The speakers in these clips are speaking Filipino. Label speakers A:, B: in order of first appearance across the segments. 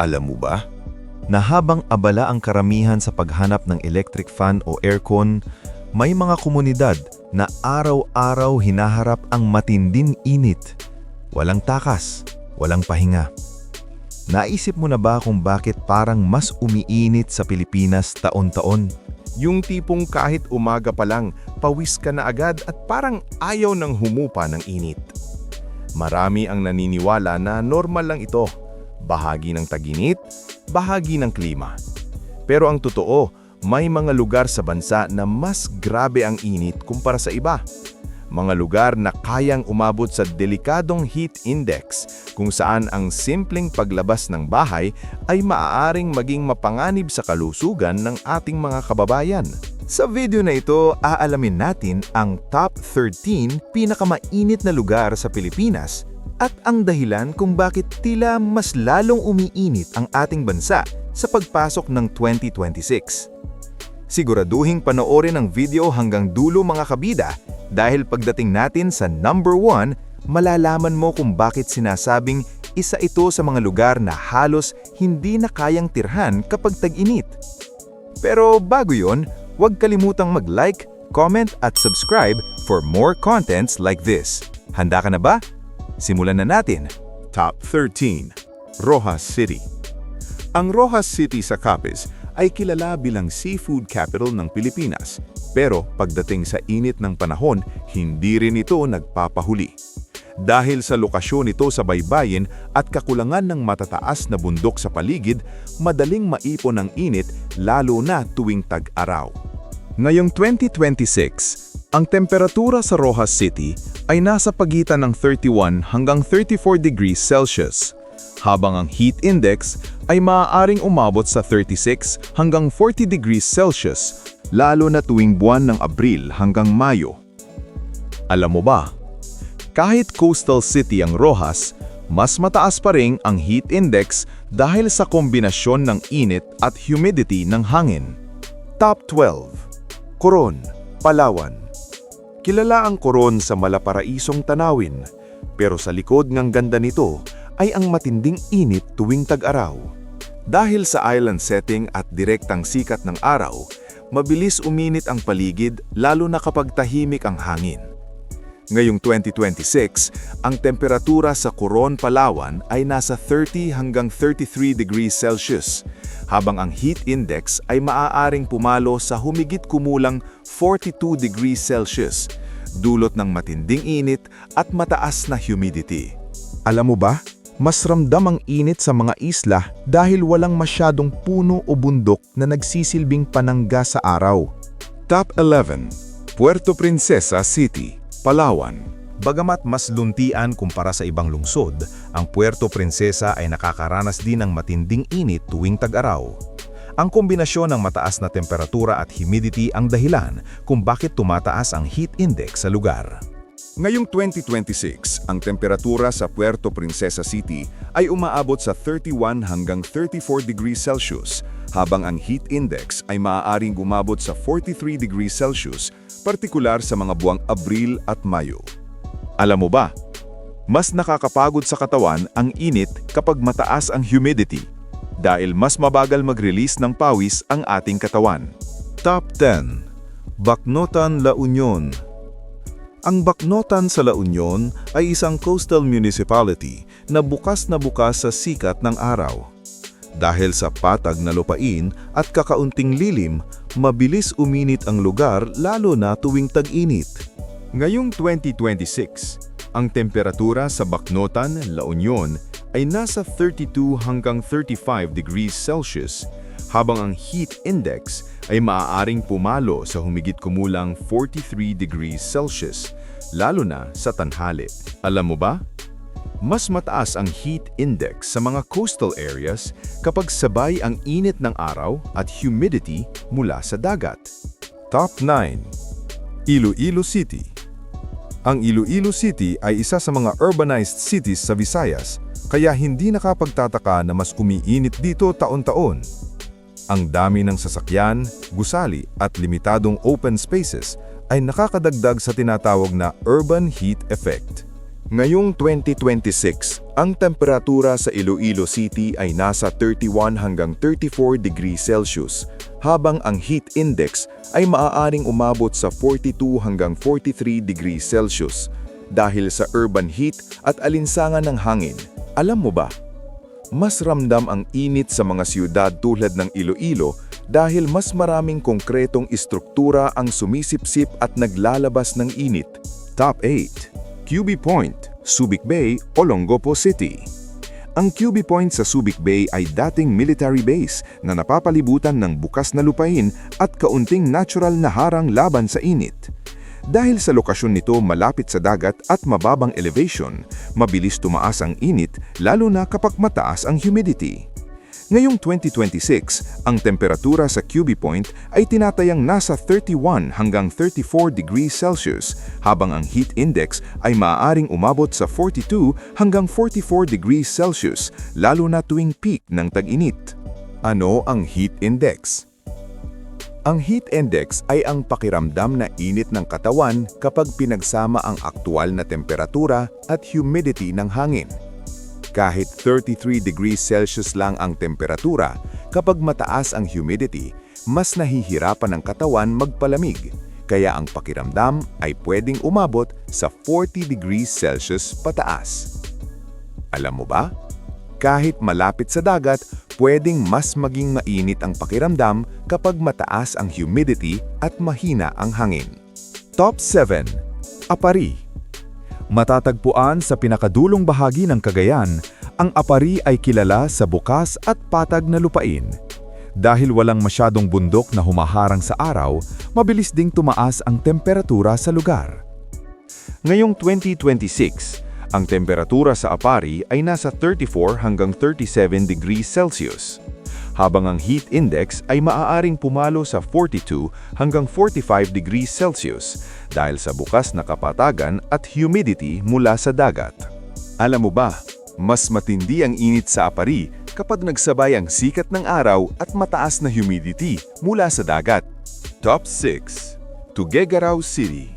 A: Alam mo ba, na habang abala ang karamihan sa paghanap ng electric fan o aircon, may mga komunidad na araw-araw hinaharap ang matinding init. Walang takas, walang pahinga. Naisip mo na ba kung bakit parang mas umiinit sa Pilipinas taon-taon?
B: Yung tipong kahit umaga pa lang, pawis ka na agad at parang ayaw nang humupa ng init. Marami ang naniniwala na normal lang ito. Bahagi ng tag-init, bahagi ng klima. Pero ang totoo, may mga lugar sa bansa na mas grabe ang init kumpara sa iba. Mga lugar na kayang umabot sa delikadong heat index, kung saan ang simpleng paglabas ng bahay ay maaaring maging mapanganib sa kalusugan ng ating mga kababayan.
A: Sa video na ito, aalamin natin ang top 13 pinakamainit na lugar sa Pilipinas at ang dahilan kung bakit tila mas lalong umiinit ang ating bansa sa pagpasok ng 2026. Siguraduhing panoorin ang video hanggang dulo mga kabida dahil pagdating natin sa number 1, malalaman mo kung bakit sinasabing isa ito sa mga lugar na halos hindi na kayang tirhan kapag tag-init. Pero bago yon, huwag kalimutang mag-like, comment at subscribe for more contents like this. Handa ka na ba? Simulan na natin.
B: Top 13. Rojas City. Ang Rojas City sa Capiz ay kilala bilang seafood capital ng Pilipinas. Pero pagdating sa init ng panahon, hindi rin ito nagpapahuli. Dahil sa lokasyon nito sa baybayin at kakulangan ng matataas na bundok sa paligid, madaling maipon ang init lalo na tuwing tag-araw. Ngayong 2026, ang temperatura sa Rojas City ay nasa pagitan ng 31 hanggang 34 degrees Celsius, habang ang heat index ay maaaring umabot sa 36 hanggang 40 degrees Celsius, lalo na tuwing buwan ng Abril hanggang Mayo. Alam mo ba, kahit coastal city ang Rojas, mas mataas pa rin ang heat index dahil sa kombinasyon ng init at humidity ng hangin. Top 12. Coron, Palawan. Kilala ang Coron sa malaparaisong tanawin, pero sa likod ng ganda nito ay ang matinding init tuwing tag-araw. Dahil sa island setting at direktang sikat ng araw, mabilis uminit ang paligid lalo na kapag tahimik ang hangin. Ngayong 2026, ang temperatura sa Coron, Palawan ay nasa 30 hanggang 33 degrees Celsius, habang ang heat index ay maaaring pumalo sa humigit kumulang 42 degrees Celsius, dulot ng matinding init at mataas na humidity. Alam mo ba, mas ramdam ang init sa mga isla dahil walang masyadong puno o bundok na nagsisilbing panangga sa araw. Top 11. Puerto Princesa City, Palawan. Bagamat mas luntian kumpara sa ibang lungsod, ang Puerto Princesa ay nakakaranas din ng matinding init tuwing tag-araw. Ang kombinasyon ng mataas na temperatura at humidity ang dahilan kung bakit tumataas ang heat index sa lugar. Ngayong 2026, ang temperatura sa Puerto Princesa City ay umaabot sa 31 hanggang 34 degrees Celsius, habang ang heat index ay maaaring umabot sa 43 degrees Celsius, partikular sa mga buwang Abril at Mayo. Alam mo ba, mas nakakapagod sa katawan ang init kapag mataas ang humidity, dahil mas mabagal mag-release ng pawis ang ating katawan. Top 10. Bacnotan, La Union. Ang Bacnotan sa La Union ay isang coastal municipality na bukas sa sikat ng araw. Dahil sa patag na lupain at kakaunting lilim, mabilis uminit ang lugar lalo na tuwing tag-init. Ngayong 2026, ang temperatura sa Bacnotan, La Union ay nasa 32 hanggang 35 degrees Celsius, habang ang heat index ay maaaring pumalo sa humigit kumulang 43 degrees Celsius, lalo na sa tanghali. Alam mo ba? Mas mataas ang heat index sa mga coastal areas kapag sabay ang init ng araw at humidity mula sa dagat. Top 9. Iloilo City. Ang Iloilo City ay isa sa mga urbanized cities sa Visayas, kaya hindi nakapagtataka na mas umiinit dito taon-taon. Ang dami ng sasakyan, gusali at limitadong open spaces ay nakakadagdag sa tinatawag na urban heat effect.
A: Ngayong 2026, ang temperatura sa Iloilo City ay nasa 31 hanggang 34 degrees Celsius, habang ang heat index ay maaaring umabot sa 42 hanggang 43 degrees Celsius dahil sa urban heat at alinsangan ng hangin. Alam mo ba, mas ramdam ang init sa mga siyudad tulad ng Iloilo dahil mas maraming konkretong istruktura ang sumisipsip at naglalabas ng init.
B: Top 8. QB Point, Subic Bay, Olongapo City. Ang QB Point sa Subic Bay ay dating military base na napapalibutan ng bukas na lupain at kaunting natural na harang laban sa init. Dahil sa lokasyon nito malapit sa dagat at mababang elevation, mabilis tumaas ang init lalo na kapag mataas ang humidity. Ngayong 2026, ang temperatura sa QB Point ay tinatayang nasa 31 hanggang 34 degrees Celsius, habang ang heat index ay maaaring umabot sa 42 hanggang 44 degrees Celsius, lalo na tuwing peak ng tag-init.
A: Ano ang heat index? Ang heat index ay ang pakiramdam na init ng katawan kapag pinagsama ang aktual na temperatura at humidity ng hangin. Kahit 33 degrees Celsius lang ang temperatura, kapag mataas ang humidity, mas nahihirapan ang katawan magpalamig, kaya ang pakiramdam ay pwedeng umabot sa 40 degrees Celsius pataas. Alam mo ba? Kahit malapit sa dagat, pwedeng mas maging mainit ang pakiramdam kapag mataas ang humidity at mahina ang hangin. Top 7. Apari. Matatagpuan sa pinakadulong bahagi ng Cagayan, ang Apari ay kilala sa bukas at patag na lupain. Dahil walang masyadong bundok na humaharang sa araw, mabilis ding tumaas ang temperatura sa lugar. Ngayong 2026, ang temperatura sa Apari ay nasa 34 hanggang 37 degrees Celsius, habang ang heat index ay maaaring pumalo sa 42 hanggang 45 degrees Celsius dahil sa bukas na kapatagan at humidity mula sa dagat. Alam mo ba, mas matindi ang init sa Apari kapag nagsabay ang sikat ng araw at mataas na humidity mula sa dagat. Top 6. Tuguegarao City.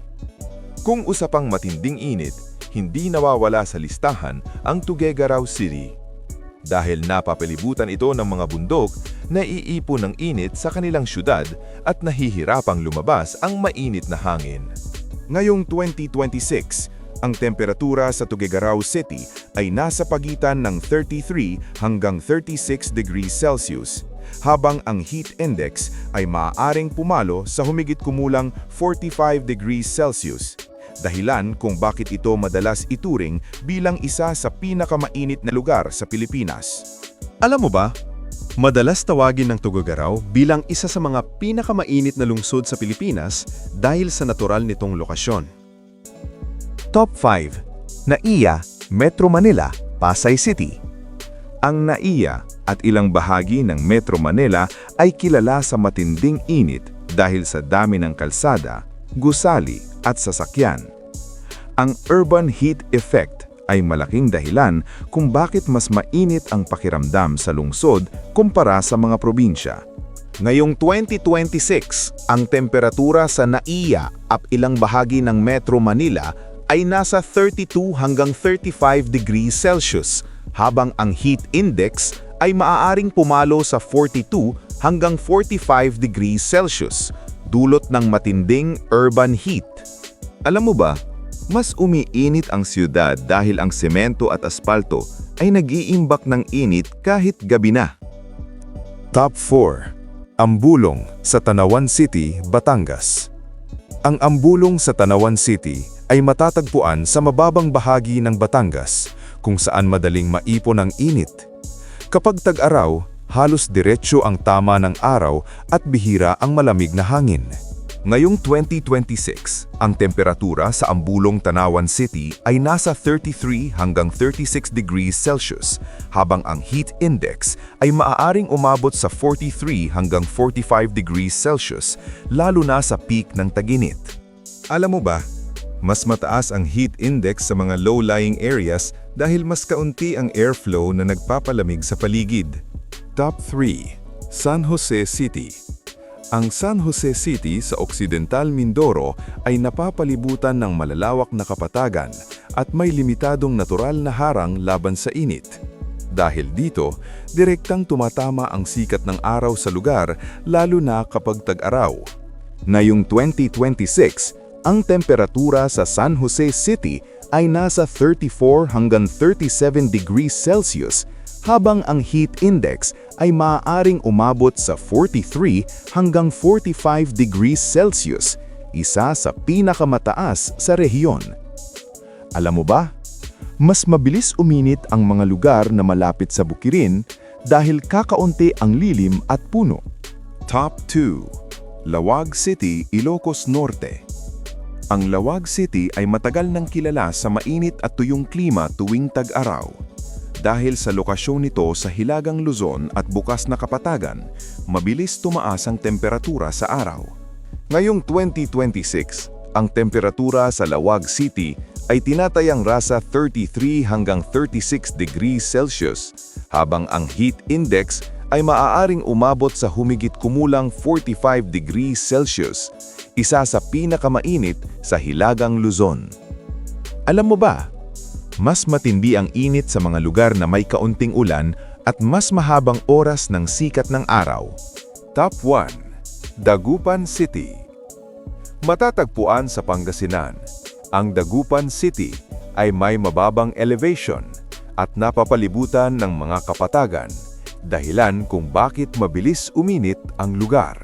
A: Kung usapang matinding init, hindi nawawala sa listahan ang Tuguegarao City. Dahil napapalibutan ito ng mga bundok, naiipon ng init sa kanilang syudad at nahihirapang lumabas ang mainit na hangin. Ngayong 2026, ang temperatura sa Tuguegarao City ay nasa pagitan ng 33 hanggang 36 degrees Celsius, habang ang heat index ay maaaring pumalo sa humigit kumulang 45 degrees Celsius. Dahilan kung bakit ito madalas ituring bilang isa sa pinakamainit na lugar sa Pilipinas. Alam mo ba, madalas tawagin ng Tuguegarao bilang isa sa mga pinakamainit na lungsod sa Pilipinas dahil sa natural nitong lokasyon. Top 5. NAIA, Metro Manila, Pasay City. Ang NAIA at ilang bahagi ng Metro Manila ay kilala sa matinding init dahil sa dami ng kalsada, gusali at sasakyan. Ang urban heat effect ay malaking dahilan kung bakit mas mainit ang pakiramdam sa lungsod kumpara sa mga probinsya. Ngayong 2026, ang temperatura sa NAIA at ilang bahagi ng Metro Manila ay nasa 32 hanggang 35 degrees Celsius, habang ang heat index ay maaaring pumalo sa 42 hanggang 45 degrees Celsius, dulot ng matinding urban heat. Alam mo ba, mas umiinit ang siyudad dahil ang semento at aspalto ay nag-iimbak ng init kahit gabi na. Top 4. Ambulong sa Tanawan City, Batangas. Ang Ambulong sa Tanawan City ay matatagpuan sa mababang bahagi ng Batangas, kung saan madaling maipon ang init. Kapag tag-araw, halos diretsyo ang tama ng araw at bihira ang malamig na hangin. Ngayong 2026, ang temperatura sa Ambulong, Tanawan City ay nasa 33 hanggang 36 degrees Celsius, habang ang heat index ay maaaring umabot sa 43 hanggang 45 degrees Celsius, lalo na sa peak ng tag-init. Alam mo ba, mas mataas ang heat index sa mga low-lying areas dahil mas kaunti ang airflow na nagpapalamig sa paligid. Top 3. San Jose City.
B: Ang San Jose City sa Occidental Mindoro ay napapalibutan ng malalawak na kapatagan at may limitadong natural na harang laban sa init. Dahil dito, direktang tumatama ang sikat ng araw sa lugar lalo na kapag tag-araw. Ngayong 2026, ang temperatura sa San Jose City ay nasa 34 hanggang 37 degrees Celsius, habang ang heat index ay maaaring umabot sa 43 hanggang 45 degrees Celsius, isa sa pinakamataas sa rehiyon. Alam mo ba, mas mabilis uminit ang mga lugar na malapit sa bukirin dahil kakaunti ang lilim at puno. Top 2. Lawag City, Ilocos Norte. Ang Lawag City ay matagal nang kilala sa mainit at tuyong klima tuwing tag-araw. Dahil sa lokasyon nito sa Hilagang Luzon at bukas na kapatagan, mabilis tumaas ang temperatura sa araw. Ngayong 2026, ang temperatura sa Lawag City ay tinatayang rasa 33 hanggang 36 degrees Celsius, habang ang heat index ay maaaring umabot sa humigit kumulang 45 degrees Celsius, isa sa pinakamainit sa Hilagang Luzon. Alam mo ba, mas matindi ang init sa mga lugar na may kaunting ulan at mas mahabang oras ng sikat ng araw. Top 1. Dagupan City. Matatagpuan sa Pangasinan, ang Dagupan City ay may mababang elevation at napapalibutan ng mga kapatagan, dahilan kung bakit mabilis uminit ang lugar.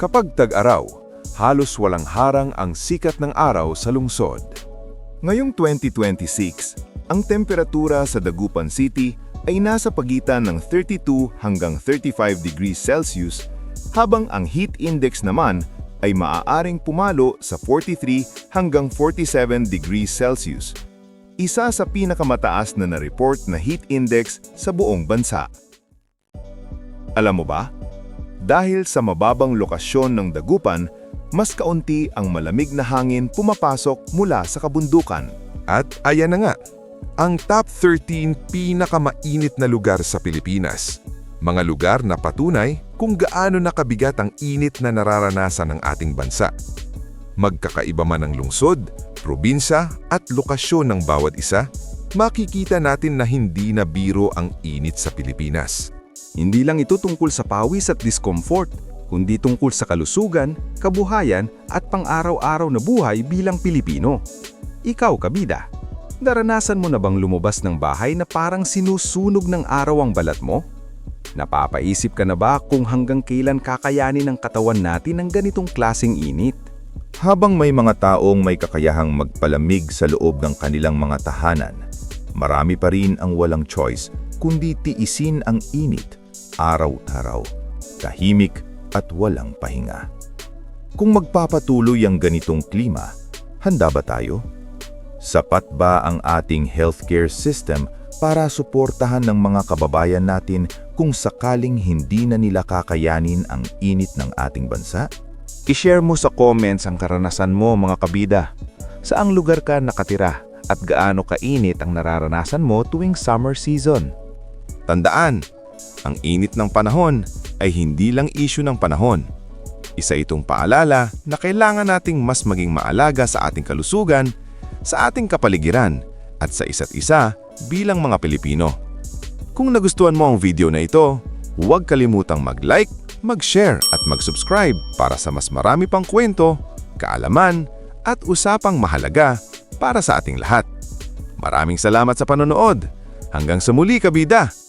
B: Kapag tag-araw, halos walang harang ang sikat ng araw sa lungsod. Ngayong 2026, ang temperatura sa Dagupan City ay nasa pagitan ng 32 hanggang 35 degrees Celsius, habang ang heat index naman ay maaaring pumalo sa 43 hanggang 47 degrees Celsius, isa sa pinakamataas na na-report na heat index sa buong bansa. Alam mo ba? Dahil sa mababang lokasyon ng Dagupan, mas kaunti ang malamig na hangin pumapasok mula sa kabundukan. At ayan na nga, ang top 13 pinakamainit na lugar sa Pilipinas. Mga lugar na patunay kung gaano nakabigat ang init na nararanasan ng ating bansa. Magkakaiba man ang lungsod, probinsya at lokasyon ng bawat isa, makikita natin na hindi na biro ang init sa Pilipinas.
C: Hindi lang ito tungkol sa pawis at discomfort, kundi tungkol sa kalusugan, kabuhayan at pang-araw-araw na buhay bilang Pilipino. Ikaw, kabida, naranasan mo na bang lumabas ng bahay na parang sinusunog ng araw ang balat mo? Napapaisip ka na ba kung hanggang kailan kakayanin ng katawan natin ng ganitong klaseng init?
A: Habang may mga taong may kakayahang magpalamig sa loob ng kanilang mga tahanan, marami pa rin ang walang choice kundi tiisin ang init, araw-araw, tahimik at walang pahinga. Kung magpapatuloy ang ganitong klima, handa ba tayo? Sapat ba ang ating healthcare system para suportahan ng mga kababayan natin kung sakaling hindi na nila kakayanin ang init ng ating bansa? I-share mo sa comments ang karanasan mo, mga kabida. Saang lugar ka nakatira at gaano kainit ang nararanasan mo tuwing summer season?
B: Tandaan, ang init ng panahon ay hindi lang issue ng panahon. Isa itong paalala na kailangan nating mas maging maalaga sa ating kalusugan, sa ating kapaligiran, at sa isa't isa bilang mga Pilipino. Kung nagustuhan mo ang video na ito, huwag kalimutang mag-like, mag-share at mag-subscribe para sa mas marami pang kwento, kaalaman at usapang mahalaga para sa ating lahat. Maraming salamat sa panonood. Hanggang sa muli, kabida!